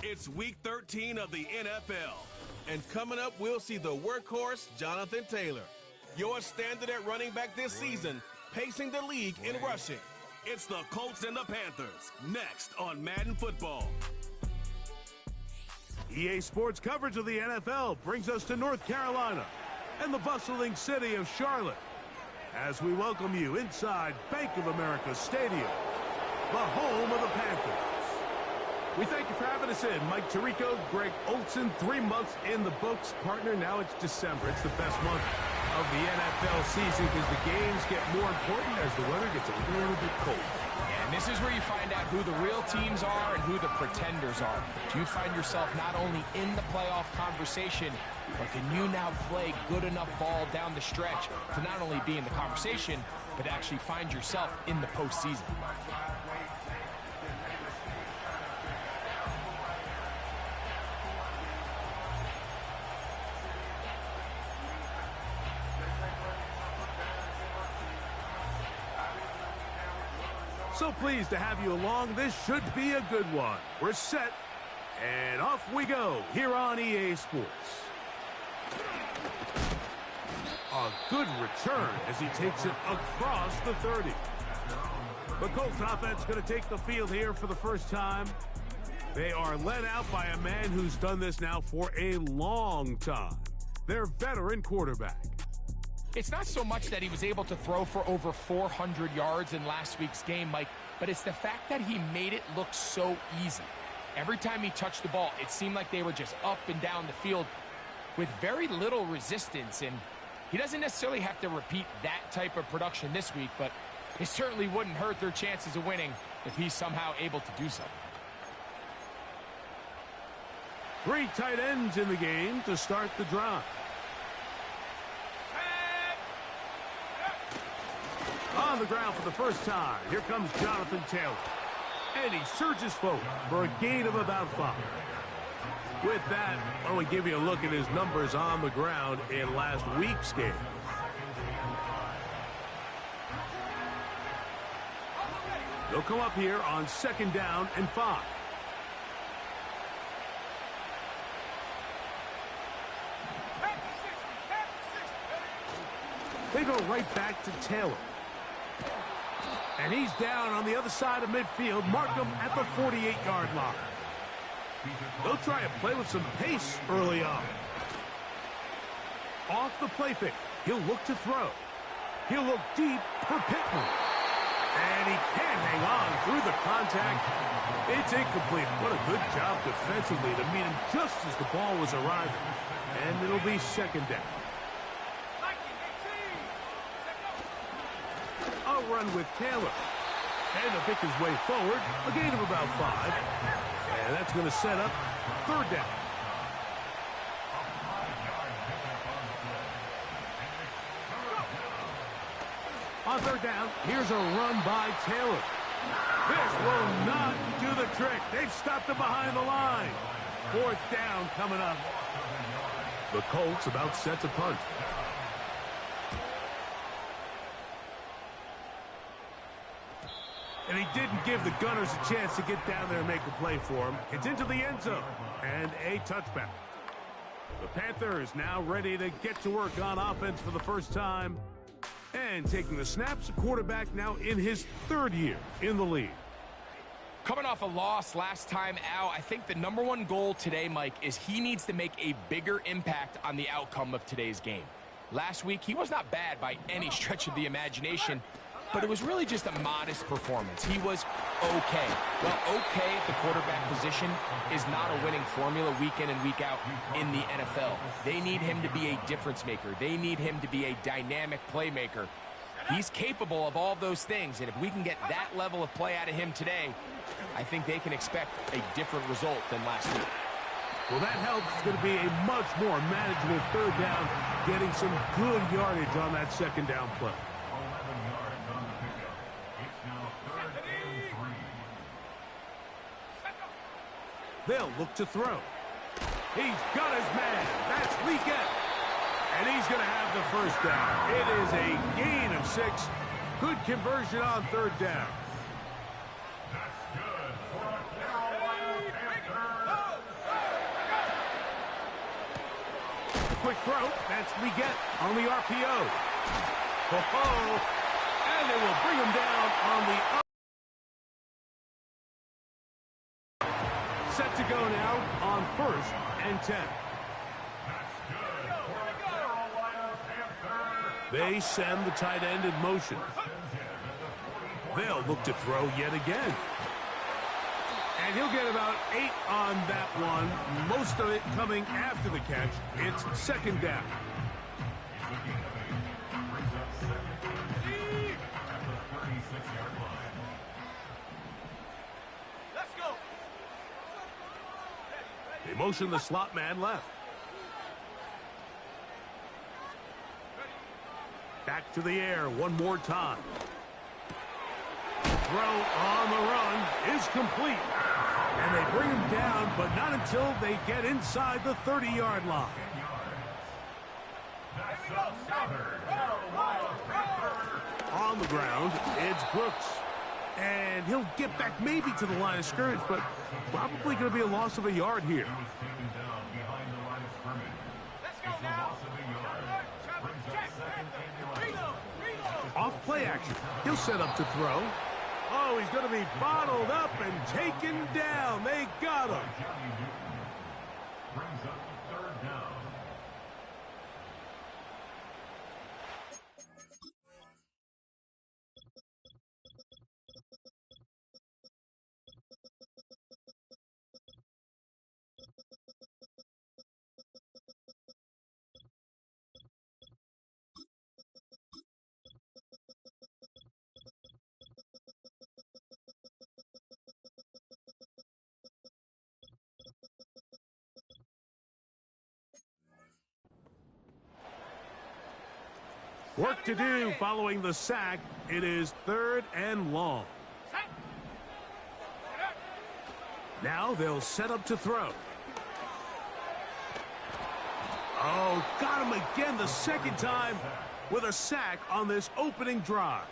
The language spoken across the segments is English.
It's Week 13 of the NFL. And coming up, we'll see the workhorse, Jonathan Taylor. Your standard at running back this season, pacing the league in rushing. It's the Colts and the Panthers, next on Madden Football. EA Sports coverage of the NFL brings us to North Carolina and the bustling city of Charlotte as we welcome you inside Bank of America Stadium, the home of the Panthers. We thank you for having us in. Mike Tirico, Greg Olson, 3 months in the books. Partner, now it's December. It's the best month of the NFL season because the games get more important as the weather gets a little bit cold. And this is where you find out who the real teams are and who the pretenders are. Do you find yourself not only in the playoff conversation, but can you now play good enough ball down the stretch to not only be in the conversation, but actually find yourself in the postseason? So pleased to have you along. This should be a good one. We're set, and off we go here on EA Sports. A good return as he takes it across the 30. The Colts offense going to take the field here for the first time. They are led out by a man who's done this now for a long time. Their veteran quarterback. It's not so much that he was able to throw for over 400 yards in last week's game, Mike, but it's the fact that he made it look so easy. Every time he touched the ball, it seemed like they were just up and down the field with very little resistance. And he doesn't necessarily have to repeat that type of production this week, but it certainly wouldn't hurt their chances of winning if he's somehow able to do so. 3 tight ends in the game to start the drive. On the ground for the first time, here comes Jonathan Taylor. And he surges forward for a gain of about 5. With that, why don't we give you a look at his numbers on the ground in last week's game. They'll come up here on 2nd down and 5. They go right back to Taylor. And he's down on the other side of midfield. Mark him at the 48-yard line. They'll try and play with some pace early on. Off the play fake. He'll look to throw. He'll look deep for Pittman. And he can't hang on through the contact. It's incomplete. What a good job defensively to meet him just as the ball was arriving. And it'll be 2nd down. A run with Taylor. And to pick his way forward, a gain of about 5. And that's going to set up 3rd down. On 3rd down, here's a run by Taylor. This will not do the trick. They've stopped him behind the line. 4th down coming up. The Colts about set to punt. And he didn't give the Gunners a chance to get down there and make a play for him. It's into the end zone and a touchback. The Panthers now ready to get to work on offense for the first time. And taking the snaps, a quarterback now in his 3rd year in the league. Coming off a loss last time out, I think the #1 goal today, Mike, is he needs to make a bigger impact on the outcome of today's game. Last week, he was not bad by any stretch of the imagination, but it was really just a modest performance. He was okay. Well, okay at the quarterback position is not a winning formula week in and week out in the NFL. They need him to be a difference maker. They need him to be a dynamic playmaker. He's capable of all those things, and if we can get that level of play out of him today, I think they can expect a different result than last week. Well, that helps. It's going to be a much more manageable 3rd down, getting some good yardage on that 2nd down play. They'll look to throw. He's got his man. That's Leakett. And he's going to have the 1st down. It is a gain of 6. Good conversion on 3rd down. That's good for a Carolina Panther quick throw. That's Leggett on the RPO. Oh, and they will bring him down on the set to go now on 1st and 10. They send the tight end in motion. They'll look to throw yet again. And he'll get about 8 on that one. Most of it coming after the catch. It's 2nd down. They motion the slot man left. Back to the air one more time. Throw on the run is complete. And they bring him down, but not until they get inside the 30-yard line. On the ground, it's Brooks. And he'll get back maybe to the line of scrimmage, but probably going to be a loss of a yard here. Off play action. He'll set up to throw. Oh, he's going to be bottled up and taken down. They got him. Brings up 3rd down. Work to do following the sack. It is 3rd and long. Now they'll set up to throw. Oh, got him again the 2nd time with a sack on this opening drive.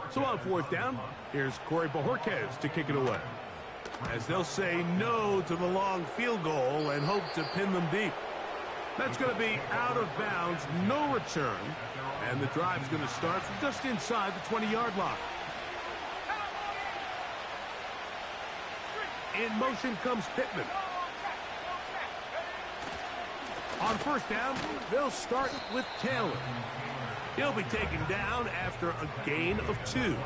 So on 4th down, here's Corey Bojorquez to kick it away. As they'll say no to the long field goal and hope to pin them deep. That's going to be out of bounds, no return, and the drive's going to start from just inside the 20-yard line. In motion comes Pittman. On 1st down, they'll start with Taylor. He'll be taken down after a gain of 2.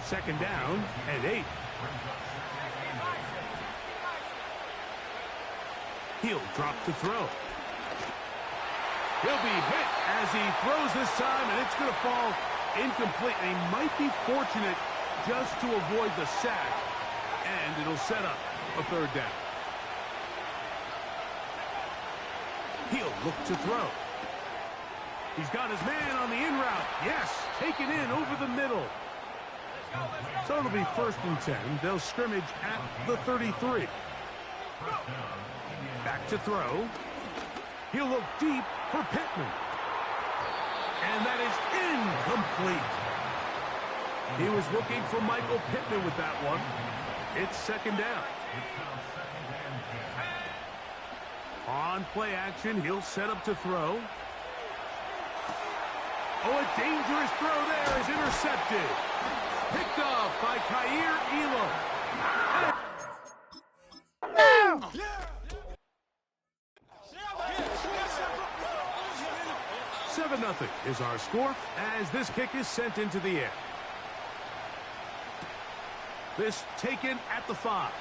2nd down and 8. He'll drop to throw. He'll be hit as he throws this time, and it's going to fall incomplete. They might be fortunate just to avoid the sack, and it'll set up a 3rd down. He'll look to throw. He's got his man on the in route. Yes, taken in over the middle. So it'll be 1st and 10. They'll scrimmage at the 33. Back to throw. He'll look deep for Pittman. And that is incomplete. He was looking for Michael Pittman with that one. It's 2nd down. On play action, he'll set up to throw. Oh, a dangerous throw there is intercepted. Picked off by Kaiir Elam. 7-0 is our score as this kick is sent into the air. This taken at the 5.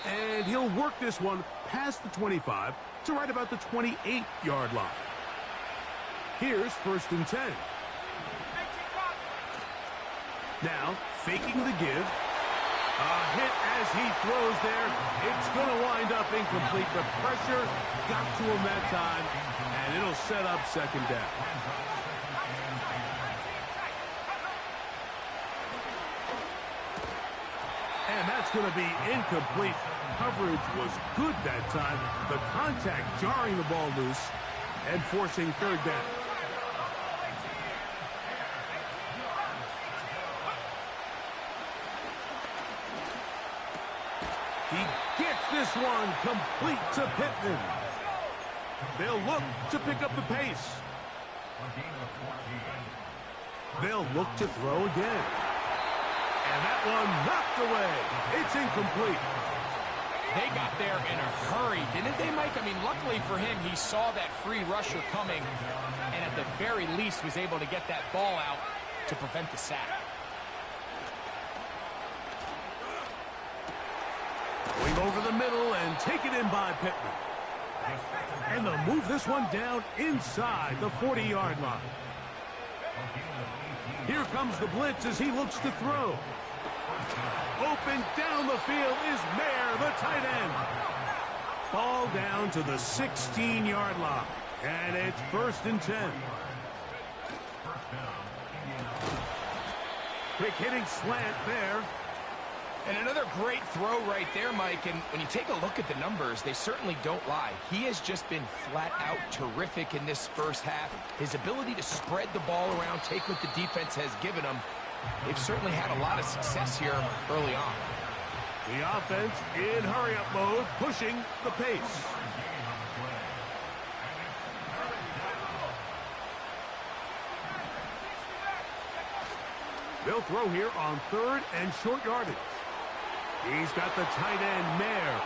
And he'll work this one past the 25 to right about the 28-yard line. Here's 1st and 10. Now, faking the give. A hit as he throws there. It's going to wind up incomplete. The pressure got to him that time, and it'll set up 2nd down. And that's going to be incomplete. Coverage was good that time. The contact jarring the ball loose and forcing 3rd down. He gets this one complete to Pittman. They'll look to pick up the pace. They'll look to throw again. And that one knocked away. It's incomplete. They got there in a hurry, didn't they, Mike? I mean, luckily for him, he saw that free rusher coming, and at the very least was able to get that ball out to prevent the sack. Going over the middle and take it in by Pittman. And they'll move this one down inside the 40-yard line. Here comes the blitz as he looks to throw. Open down the field is Mayer, the tight end. Ball down to the 16-yard line. And it's 1st and 10. Quick hitting slant there. And another great throw right there, Mike. And when you take a look at the numbers, they certainly don't lie. He has just been flat out terrific in this first half. His ability to spread the ball around, take what the defense has given him. They've certainly had a lot of success here early on. The offense in hurry-up mode, pushing the pace. They'll throw here on 3rd and short yardage. He's got the tight end, Mayer.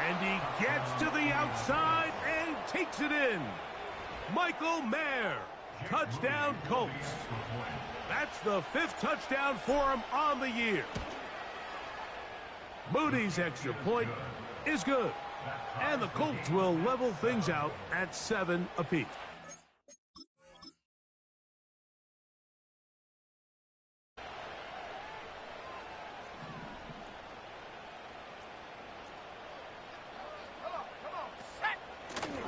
And he gets to the outside and takes it in. Michael Mayer. Touchdown, Colts. That's the 5th touchdown for him on the year. Moody's extra point is good. And the Colts will level things out at 7 apiece.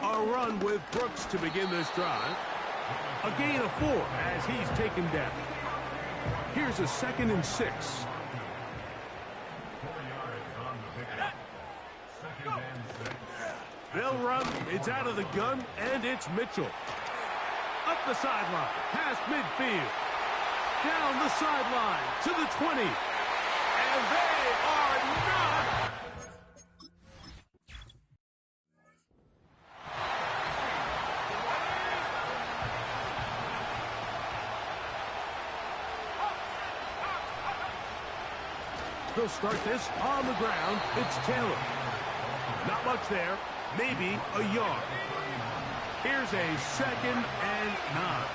A run with Brooks to begin this drive. A gain of 4 as he's taken down. Here's a 2nd and 6. They'll run. It's out of the gun, and it's Mitchell. Up the sideline, past midfield. Down the sideline to the 20. And they are not. They'll start this on the ground. It's Taylor. Not much there. Maybe a yard. Here's a 2nd and 9.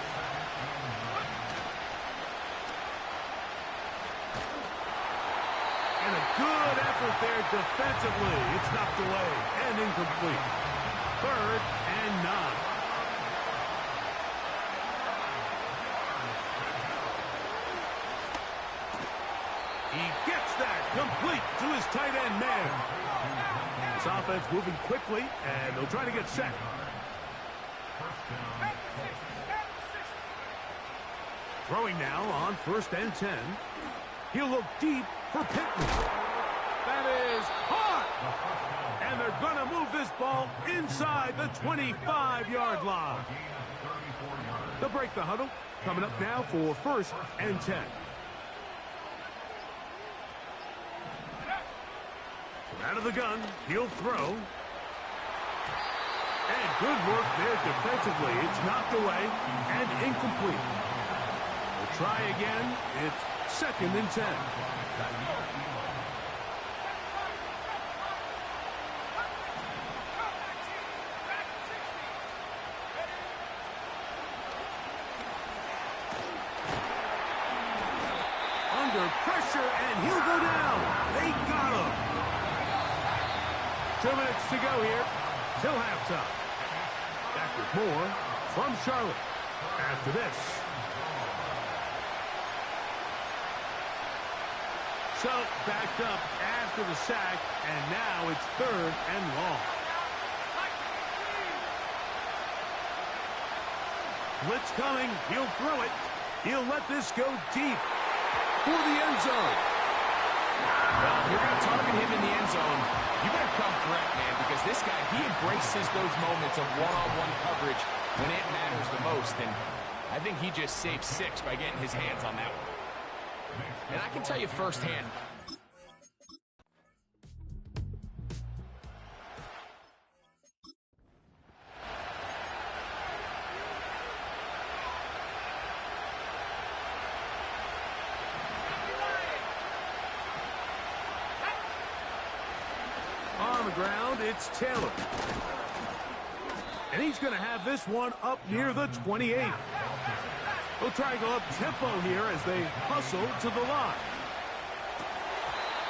And a good effort there defensively. It's knocked away and incomplete. 3rd and 9. He gets that complete to his tight end man. This offense moving quickly, and they'll try to get set. Throwing now on 1st and 10. He'll look deep for Pittman. That is hot! And they're going to move this ball inside the 25-yard line. They'll break the huddle. Coming up now for 1st and 10. Out of the gun, he'll throw. And good work there defensively. It's knocked away and incomplete. We'll try again. It's 2nd and 10. Under pressure, and he'll go down. They got him. 2 minutes to go here till halftime. Back with more from Charlotte after this. So backed up after the sack, and now it's 3rd and long. Blitz coming. He'll throw it. He'll let this go deep for the end zone. Well, if you're going to target him in the end zone, you better come correct, man, because this guy, he embraces those moments of one-on-one coverage when it matters the most, and I think he just saved 6 by getting his hands on that one. And I can tell you firsthand, ground, it's Taylor. And he's going to have this one up near the 28. He'll try to go up tempo here as they hustle to the line.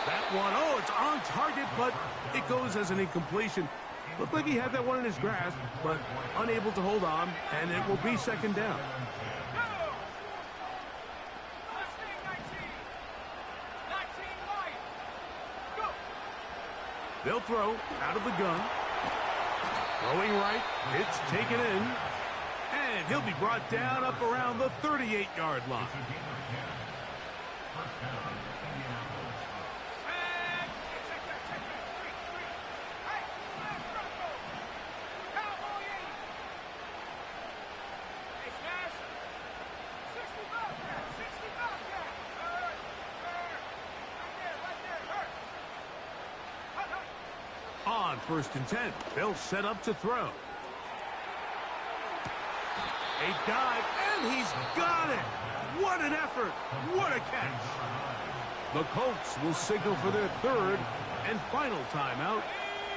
That one, oh, it's on target, but it goes as an incompletion. Looked like he had that one in his grasp, but unable to hold on, and it will be second down. They'll throw out of the gun. Throwing right, it's taken in. And he'll be brought down up around the 38-yard line. On 1st and 10, they'll set up to throw. A dive, and he's got it! What an effort! What a catch! The Colts will signal for their third and final timeout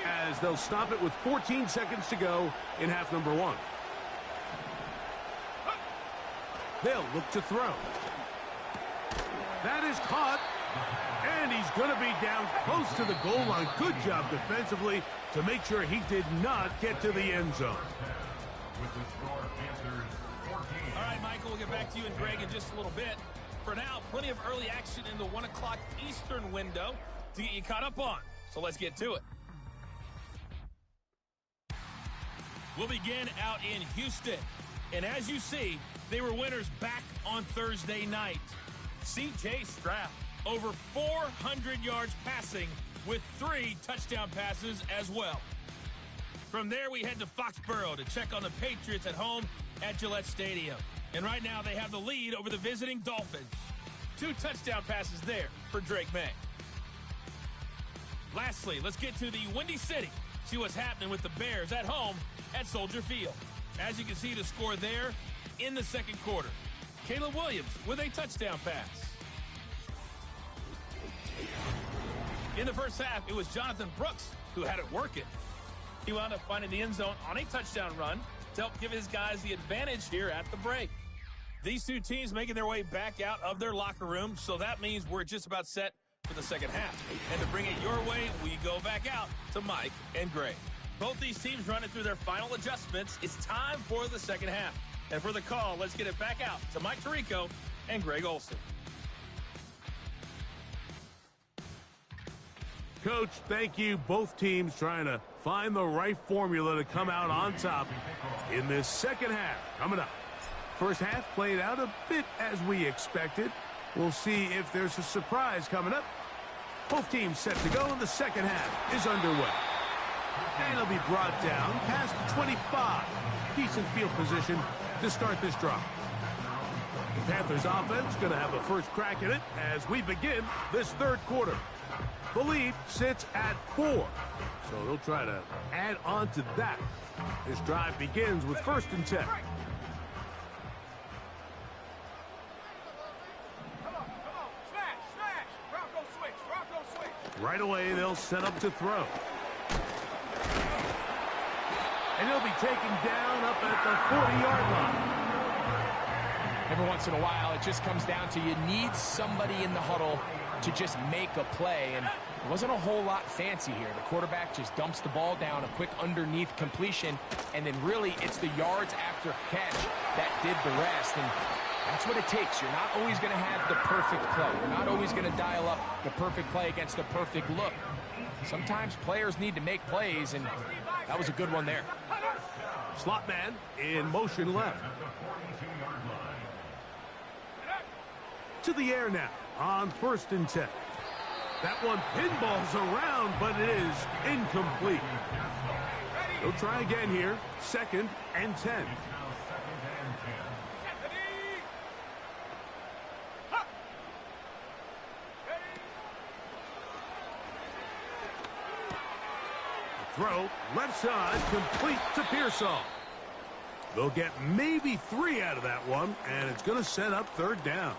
as they'll stop it with 14 seconds to go in half number one. They'll look to throw. That is caught. And he's going to be down close to the goal line. Good job defensively to make sure he did not get to the end zone. All right, Michael, we'll get back to you and Greg in just a little bit. For now, plenty of early action in the 1 o'clock Eastern window to get you caught up on. So let's get to it. We'll begin out in Houston. And as you see, they were winners back on Thursday night. C.J. Stroud, over 400 yards passing with 3 touchdown passes as well. From there, we head to Foxborough to check on the Patriots at home at Gillette Stadium. And right now, they have the lead over the visiting Dolphins. 2 touchdown passes there for Drake May. Lastly, let's get to the Windy City. See what's happening with the Bears at home at Soldier Field. As you can see, the score there in the second quarter. Caleb Williams with a touchdown pass. In the first half, it was Jonathan Brooks who had it working. He wound up finding the end zone on a touchdown run to help give his guys the advantage here at the break. These two teams making their way back out of their locker room, so that means we're just about set for the second half. And to bring it your way, we go back out to Mike and Greg. Both these teams running through their final adjustments. It's time for the second half. And for the call, let's get it back out to Mike Tirico and Greg Olson. Coach, thank you. Both teams trying to find the right formula to come out on top in this second half. Coming up. First half played out a bit as we expected. We'll see if there's a surprise coming up. Both teams set to go, and the second half is underway. And he'll be brought down past the 25. Decent field position to start this drive. The Panthers offense going to have a first crack at it as we begin this third quarter. The lead sits at 4, so they'll try to add on to that. This drive begins with 1st and 10. Right away, they'll set up to throw. And he'll be taken down up at the 40-yard line. Every once in a while, it just comes down to you need somebody in the huddle to just make a play, and it wasn't a whole lot fancy here. The quarterback just dumps the ball down, a quick underneath completion, and then really it's the yards after catch that did the rest, and that's what it takes. You're not always going to have the perfect play. You're not always going to dial up the perfect play against the perfect look. Sometimes players need to make plays, and that was a good one there. Slot man in motion left. To the air now on 1st and 10. That one pinballs around, but it is incomplete. They'll try again here. 2nd and 10. Throw, left side, complete to Pearsall. They'll get maybe 3 out of that one, and it's going to set up 3rd down.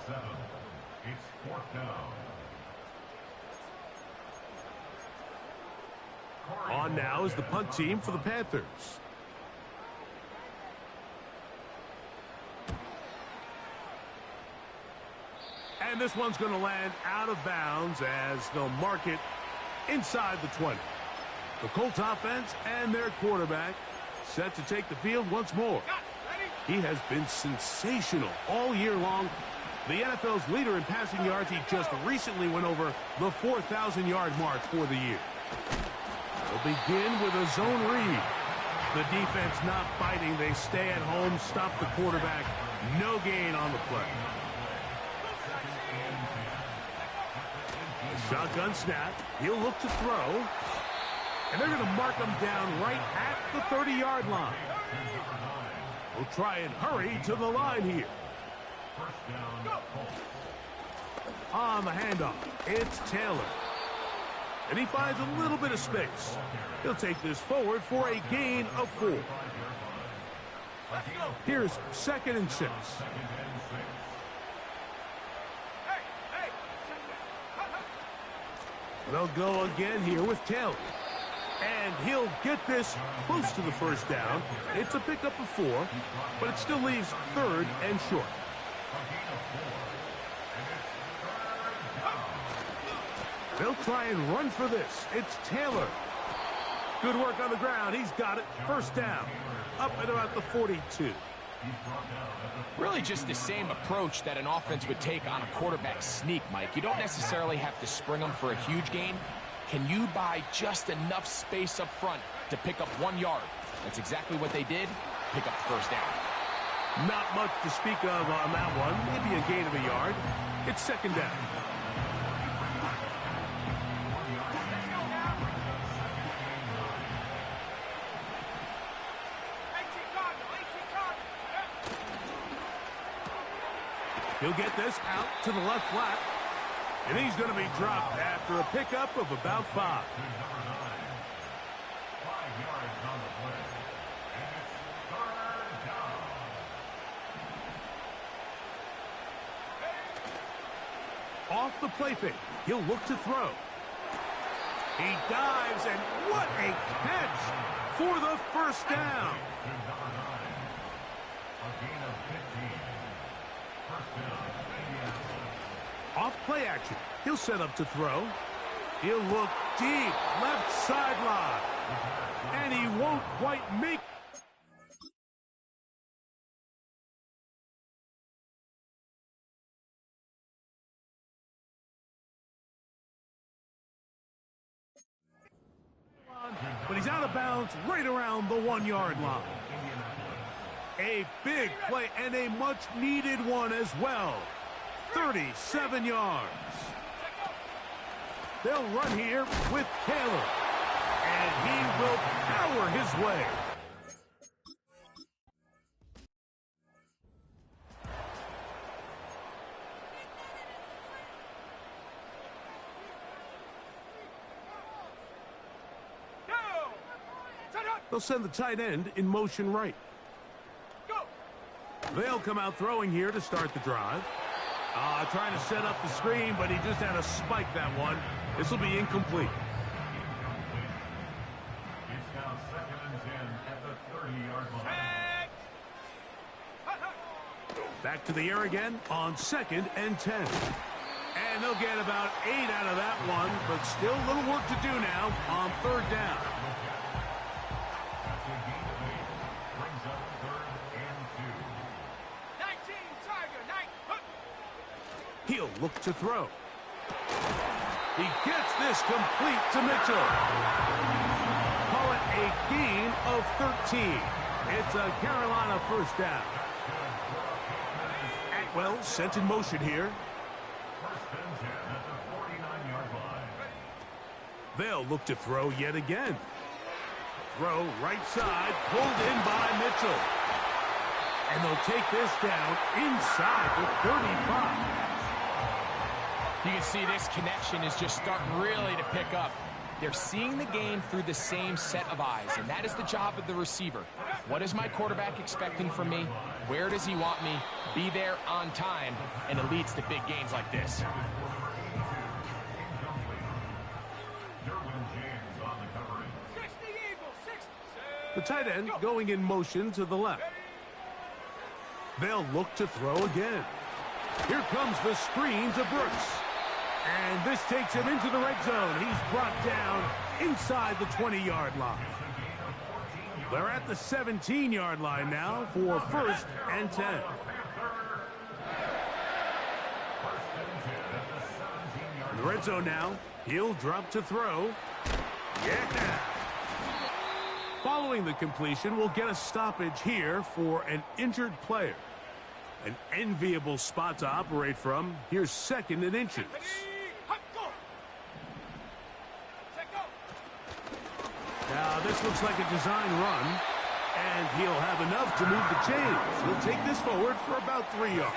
It's 4th down. On now is the punt team for the Panthers. And this one's going to land out of bounds as they'll mark it inside the 20. The Colts offense and their quarterback set to take the field once more. He has been sensational all year long. The NFL's leader in passing yards, he just recently went over the 4,000-yard mark for the year. They'll begin with a zone read. The defense not biting. They stay at home, stop the quarterback. No gain on the play. Shotgun snap. He'll look to throw. And they're going to mark him down right at the 30-yard line. We'll try and hurry to the line here. On the handoff, it's Taylor. And he finds a little bit of space. He'll take this forward for a gain of 4. Here's 2nd and 6. They'll go again here with Taylor. And he'll get this close to the 1st down. It's a pickup of 4, but it still leaves 3rd and short. They'll try and run for this. It's Taylor. Good work on the ground. He's got it. 1st down. Up at about the 42. Really just the same approach that an offense would take on a quarterback sneak, Mike. You don't necessarily have to spring them for a huge gain. Can you buy just enough space up front to pick up 1 yard? That's exactly what they did. Pick up the 1st down. Not much to speak of on that one. Maybe a gain of a yard. It's 2nd down. He'll get this out to the left flat. And he's going to be dropped after a pickup of about 5. Off the play fake. He'll look to throw. He dives, and what a catch for the 1st down. Off play action. He'll set up to throw. He'll look deep, left sideline. And he won't quite make. But he's out of bounds right around the 1-yard line. A big play and a much-needed one as well. 37 yards. They'll run here with Taylor. And he will power his way. They'll send the tight end in motion right. They'll come out throwing here to start the drive. Trying to set up the screen, but he just had to spike that one. This will be incomplete. It's now 2nd and 10 at the 30-yard line. Back to the air again on 2nd and 10. And they'll get about 8 out of that one, but still a little work to do now on 3rd down. He'll look to throw. He gets this complete to Mitchell. Call it a gain of 13. It's a Carolina 1st down. Atwell sent in motion here. They'll look to throw yet again. Throw right side, pulled in by Mitchell. And they'll take this down inside the 35. You can see this connection is just starting really to pick up. They're seeing the game through the same set of eyes, and that is the job of the receiver. What is my quarterback expecting from me? Where does he want me? Be there on time, and it leads to big gains like this. The tight end going in motion to the left. They'll look to throw again. Here comes the screen to Brooks. And this takes him into the red zone. He's brought down inside the 20-yard line. They're at the 17-yard line now for 1st and 10. In the red zone now, he'll drop to throw. Yeah! Following the completion, we'll get a stoppage here for an injured player. An enviable spot to operate from. Here's 2nd and inches. Now, this looks like a design run, and he'll have enough to move the chains. He'll take this forward for about 3 yards.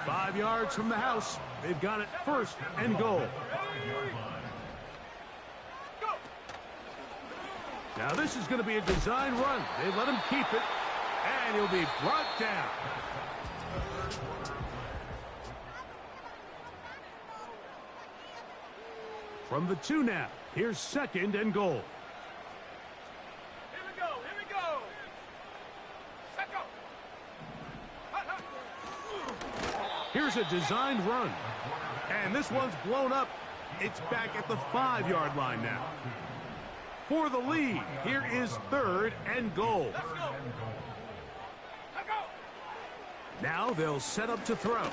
5 yards from the house. They've got it 1st and goal. Now, this is going to be a design run. They let him keep it, and he'll be brought down. From the 2 now, here's 2nd and goal. Here we go, here we go. Set go. Here's a designed run, and this one's blown up. It's back at the 5-yard line now. For the lead, here is 3rd and goal. Let's go. Let's go. Now they'll set up to throw.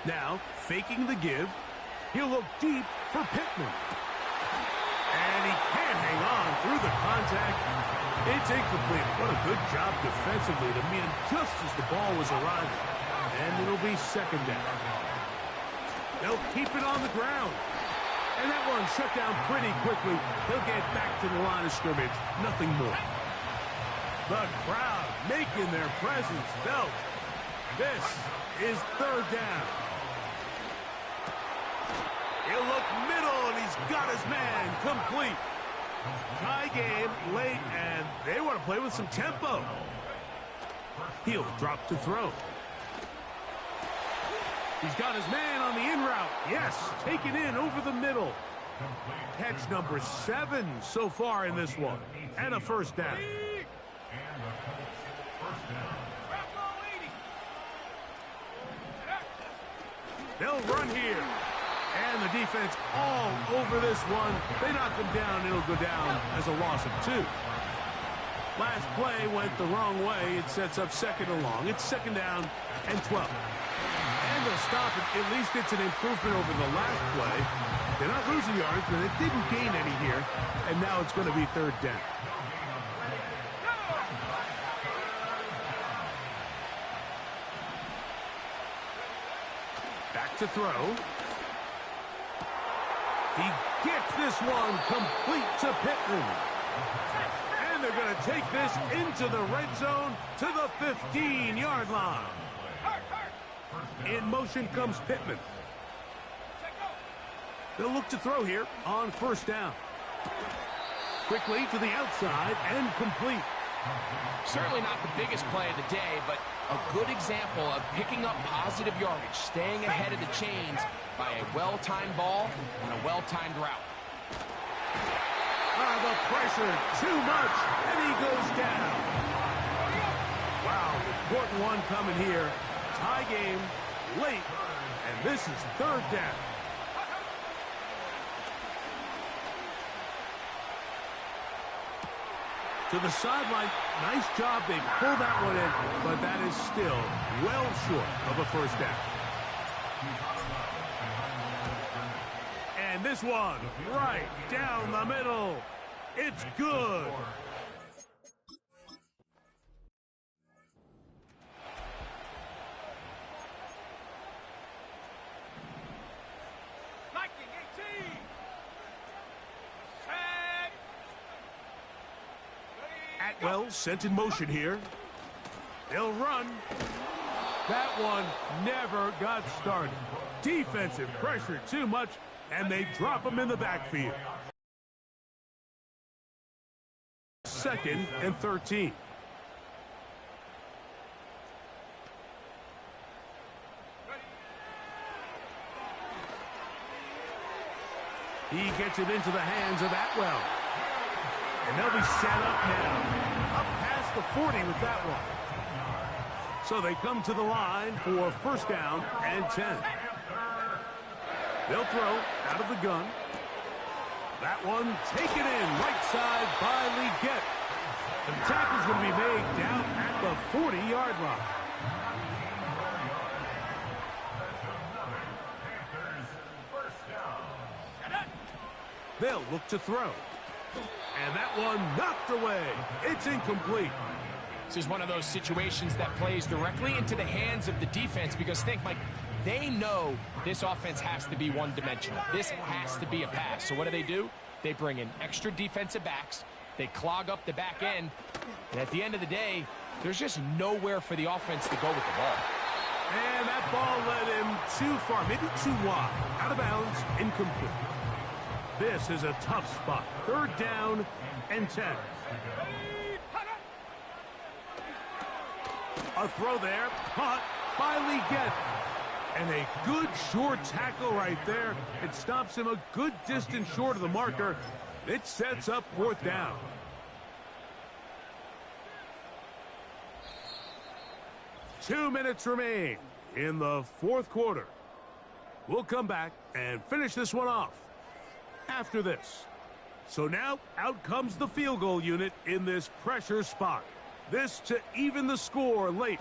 Now, faking the give, he'll look deep for Pittman. And he can't hang on through the contact. It's incomplete. What a good job defensively to meet him just as the ball was arriving. And it'll be 2nd down. They'll keep it on the ground. And that one shut down pretty quickly. He'll get back to the line of scrimmage. Nothing more. The crowd making their presence felt. This is 3rd down. He'll look middle, and he's got his man complete. Tie game late, and they want to play with some tempo. He'll drop to throw. He's got his man on the in route. Yes, taken in over the middle. Catch number 7 so far in this one. And a 1st down. They'll run here. And the defense all over this one. They knock him down. It'll go down as a loss of 2. Last play went the wrong way. It sets up 2nd and long. It's 2nd down and 12. And they'll stop it. At least it's an improvement over the last play. They're not losing yards, but it didn't gain any here. And now it's going to be 3rd down. Back to throw. He gets this one complete to Pittman. And they're going to take this into the red zone to the 15-yard line. In motion comes Pittman. They'll look to throw here on 1st down. Quickly to the outside and complete. Certainly not the biggest play of the day, but a good example of picking up positive yardage, staying ahead of the chains by a well-timed ball and a well-timed route. The pressure, too much, and he goes down. Wow, important one coming here. Tie game, late, and this is 3rd down. To the sideline, nice job. They pull that one in, but that is still well short of a 1st down. And this one, right down the middle. It's good. Atwell sent in motion here. They'll run. That one never got started. Defensive pressure too much, and they drop him in the backfield. 2nd and 13. He gets it into the hands of Atwell. And they'll be set up now. Up past the 40 with that one. So they come to the line for 1st down and 10. They'll throw out of the gun. That one taken in right side by Leggett. The tackle's going to be made down at the 40-yard line. They'll look to throw. And that one knocked away. It's incomplete. This is one of those situations that plays directly into the hands of the defense because think, Mike, they know this offense has to be one-dimensional. This has to be a pass. So what do? They bring in extra defensive backs. They clog up the back end. And at the end of the day, there's just nowhere for the offense to go with the ball. And that ball led him too far, maybe too wide. Out of bounds, incomplete. This is a tough spot. 3rd down and 10. A throw there, caught by Leggett. And a good short tackle right there. It stops him a good distance short of the marker. It sets up 4th down. Two minutes remain in the 4th quarter. We'll come back and finish this one off after this. So now out comes the field goal unit in this pressure spot. This to even the score late.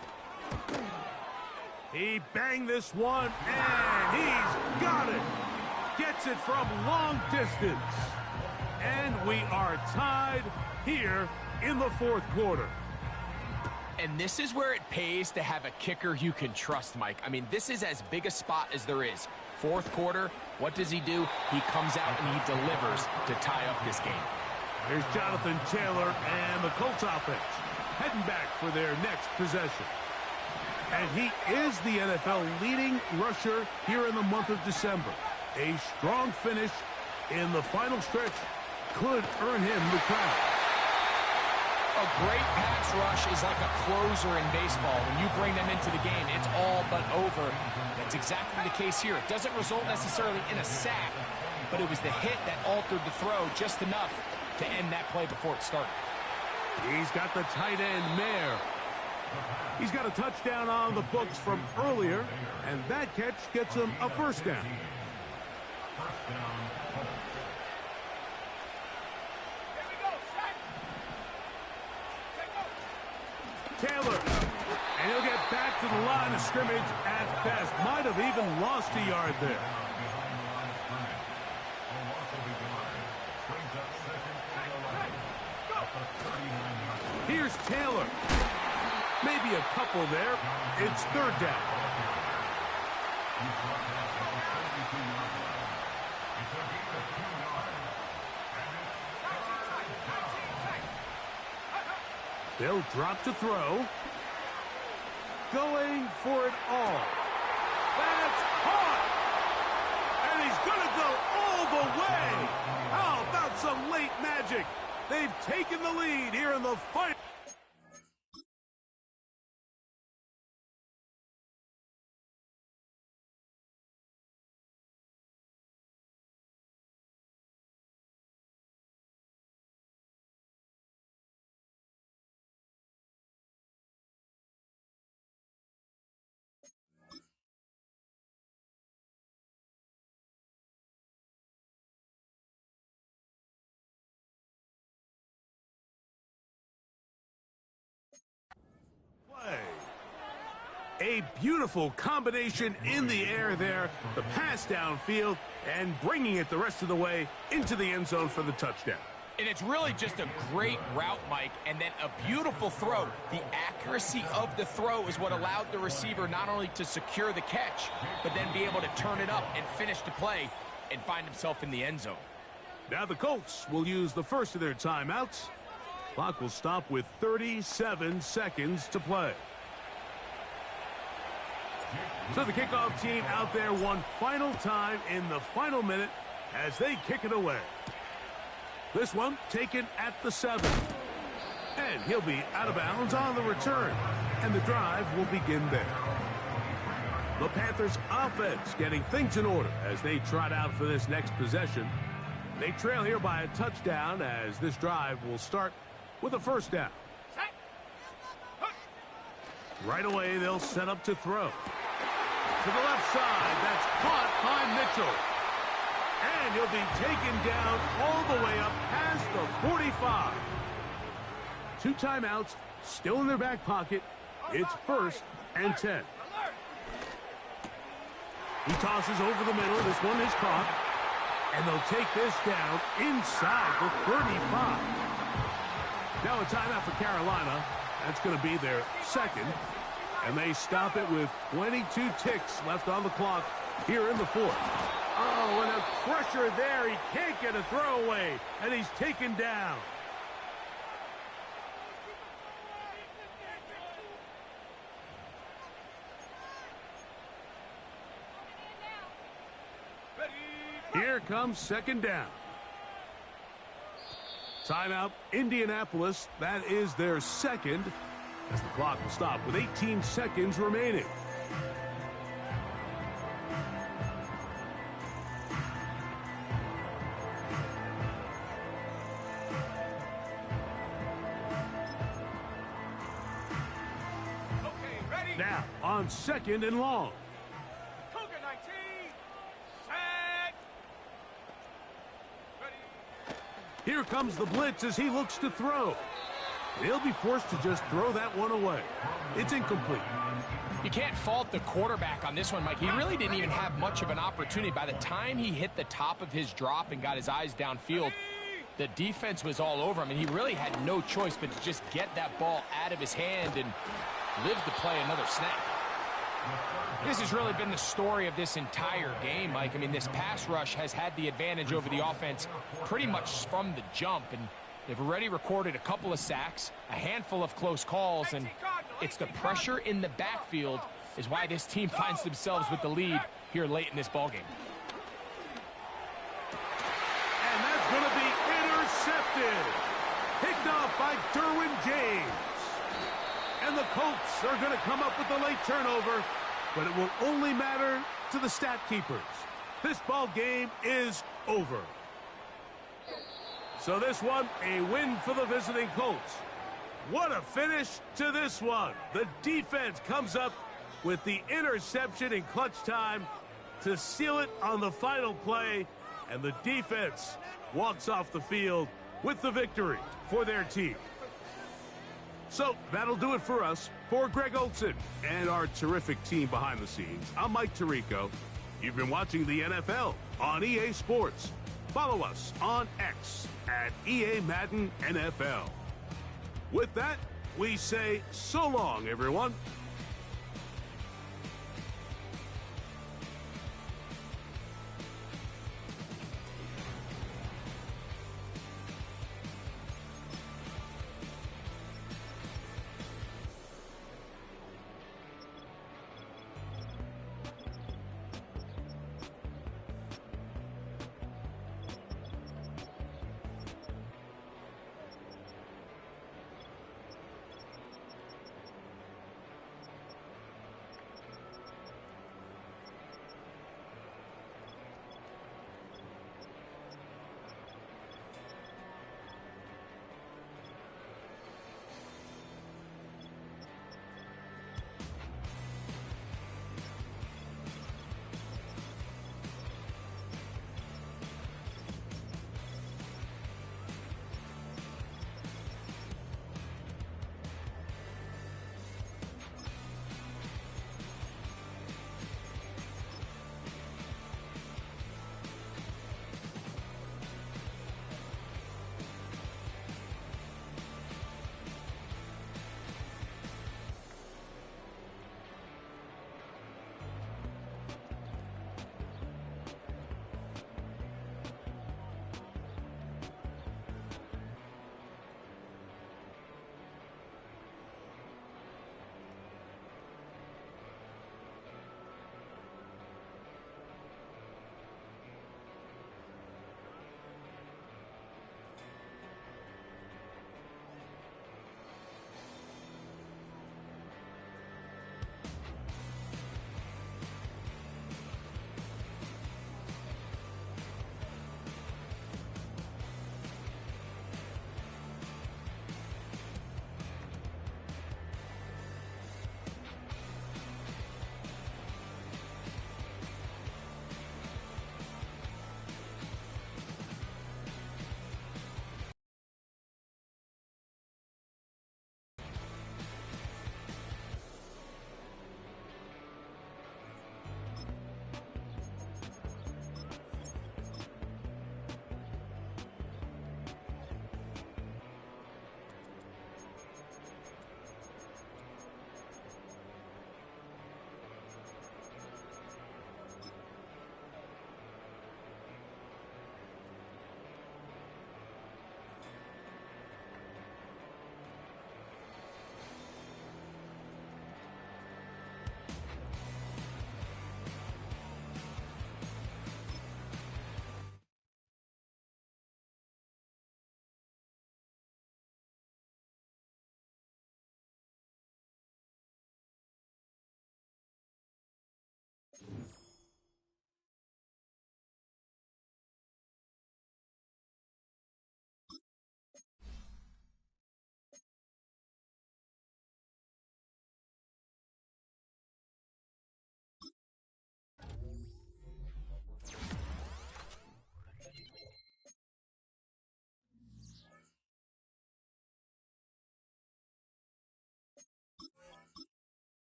He banged this one, and he's got it. Gets it from long distance. And we are tied here in the 4th quarter. And this is where it pays to have a kicker you can trust, Mike. I mean, this is as big a spot as there is. 4th quarter, what does he do? He comes out and he delivers to tie up this game. Here's Jonathan Taylor and the Colts offense heading back for their next possession. And he is the NFL leading rusher here in the month of December. A strong finish in the final stretch could earn him the crown. A great pass rush is like a closer in baseball. When you bring them into the game, it's all but over. That's exactly the case here. It doesn't result necessarily in a sack, but it was the hit that altered the throw just enough to end that play before it started. He's got the tight end, Mayer. He's got a touchdown on the books from earlier, and that catch gets him a 1st down. Taylor, and he'll get back to the line of scrimmage at best. Might have even lost a yard there. Here's Taylor. Maybe a couple there. It's 3rd down. They'll drop to throw. Going for it all. That's caught! And he's going to go all the way! How about some late magic? They've taken the lead here in the final. A beautiful combination in the air there. The pass downfield and bringing it the rest of the way into the end zone for the touchdown. And it's really just a great route, Mike, and then a beautiful throw. The accuracy of the throw is what allowed the receiver not only to secure the catch, but then be able to turn it up and finish the play and find himself in the end zone. Now the Colts will use the first of their timeouts. Clock will stop with 37 seconds to play. So the kickoff team out there one final time in the final minute as they kick it away. This one taken at the 7. And he'll be out of bounds on the return. And the drive will begin there. The Panthers offense getting things in order as they trot out for this next possession. They trail here by a touchdown as this drive will start with a first down. Right away, they'll set up to throw. To the left side, that's caught by Mitchell. And he'll be taken down all the way up past the 45. 2 timeouts still in their back pocket. It's 1st and 10. He tosses over the middle. This one is caught. And they'll take this down inside the 35. Now a timeout for Carolina. That's going to be their 2nd. And they stop it with 22 ticks left on the clock here in the 4th. Oh, and a pressure there. He can't get a throwaway. And he's taken down. Here comes 2nd down. Timeout, Indianapolis. That is their 2nd. As the clock will stop with 18 seconds remaining. Okay, ready? Now, on 2nd and long. Cougar 19. Set. Ready. Here comes the blitz as he looks to throw. He'll be forced to just throw that one away. It's incomplete. You can't fault the quarterback on this one, Mike. He really didn't even have much of an opportunity. By the time he hit the top of his drop and got his eyes downfield, the defense was all over him, and he really had no choice but to just get that ball out of his hand and live to play another snap. This has really been the story of this entire game, Mike. I mean, this pass rush has had the advantage over the offense pretty much from the jump, and they've already recorded a couple of sacks, a handful of close calls, and it's the pressure in the backfield is why this team finds themselves with the lead here late in this ballgame. And that's going to be intercepted. Picked off by Derwin James. And the Colts are going to come up with the late turnover, but it will only matter to the stat keepers. This ball game is over. So this one, a win for the visiting Colts. What a finish to this one. The defense comes up with the interception in clutch time to seal it on the final play, and the defense walks off the field with the victory for their team. So that'll do it for us. For Greg Olson and our terrific team behind the scenes, I'm Mike Tirico. You've been watching the NFL on EA Sports. Follow us on X at EA Madden NFL. With that, we say so long, everyone.